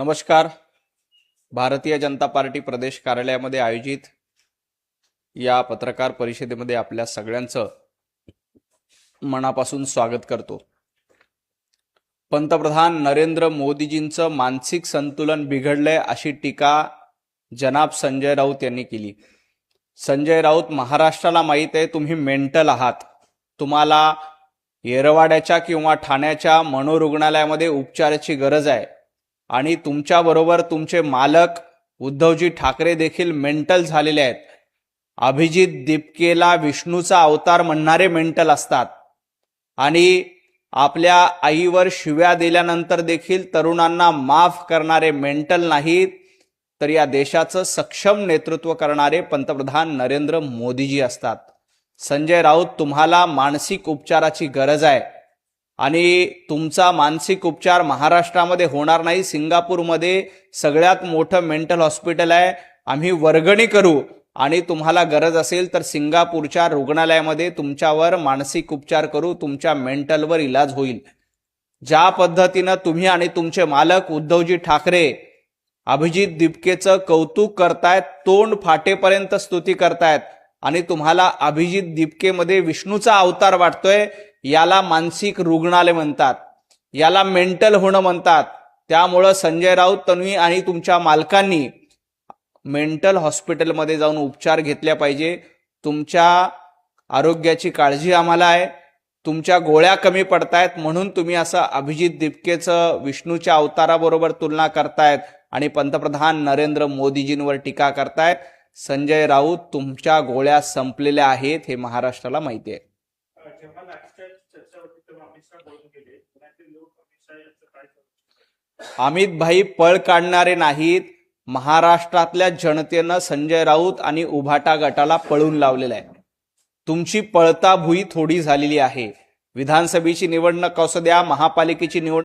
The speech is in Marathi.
नमस्कार. भारतीय जनता पार्टी प्रदेश कार्यालयामध्ये आयोजित या पत्रकार परिषदेमध्ये आपल्या सगळ्यांचं मनापासून स्वागत करतो. पंतप्रधान नरेंद्र मोदीजींचं मानसिक संतुलन बिघडलंय अशी टीका जनाब संजय राऊत यांनी केली. संजय राऊत, महाराष्ट्राला माहीत आहे तुम्ही मेंटल आहात. तुम्हाला येरवाड्याच्या किंवा ठाण्याच्या मनोरुग्णालयामध्ये उपचाराची गरज आहे आणि तुमच्याबरोबर तुमचे मालक उद्धवजी ठाकरे देखील मेंटल झालेले आहेत. अभिजित दीपकेला विष्णूचा अवतार म्हणणारे मेंटल असतात आणि आपल्या आईवर शिव्या दिल्यानंतर देखील तरुणांना माफ करणारे मेंटल नाहीत, तर या देशाचं सक्षम नेतृत्व करणारे पंतप्रधान नरेंद्र मोदीजी असतात. संजय राऊत, तुम्हाला मानसिक उपचाराची गरज आहे आणि तुमचा मानसिक उपचार महाराष्ट्रामध्ये होणार नाही. सिंगापूरमध्ये सगळ्यात मोठं मेंटल हॉस्पिटल आहे. आम्ही वर्गणी करू आणि तुम्हाला गरज असेल तर सिंगापूरच्या रुग्णालयामध्ये तुमच्यावर मानसिक उपचार करू, तुमच्या मेंटलवर इलाज होईल. ज्या पद्धतीनं तुम्ही आणि तुमचे मालक उद्धवजी ठाकरे अभिजित दीपकेचं कौतुक करतायत, तोंड फाटेपर्यंत स्तुती करतायत आणि तुम्हाला अभिजित दीपकेमध्ये विष्णूचा अवतार वाटतोय, याला मानसिक रुग्णालय म्हणतात, याला मेंटल होणं म्हणतात. त्यामुळं संजय राऊत, तुम्ही आणि तुमच्या मालकांनी मेंटल हॉस्पिटलमध्ये जाऊन उपचार घेतल्या पाहिजे. तुमच्या आरोग्याची काळजी आम्हाला आहे. तुमच्या गोळ्या कमी पडतायत म्हणून तुम्ही असं अभिजित दीपकेचं विष्णूच्या अवताराबरोबर तुलना करतायत आणि पंतप्रधान नरेंद्र मोदीजींवर टीका करतायत. संजय राऊत, तुमच्या गोळ्या संपलेल्या आहेत हे महाराष्ट्राला माहिती आहे. अमित भाई पळ काढणारे नाहीत. महाराष्ट्रातल्या जनतेनं संजय राऊत आणि उभाटा गटाला पळून लावलेलं आहे. तुमची पळता भुई थोडी झालेली आहे. विधानसभेची निवडणूक असू द्या, महापालिकेची निवडणूक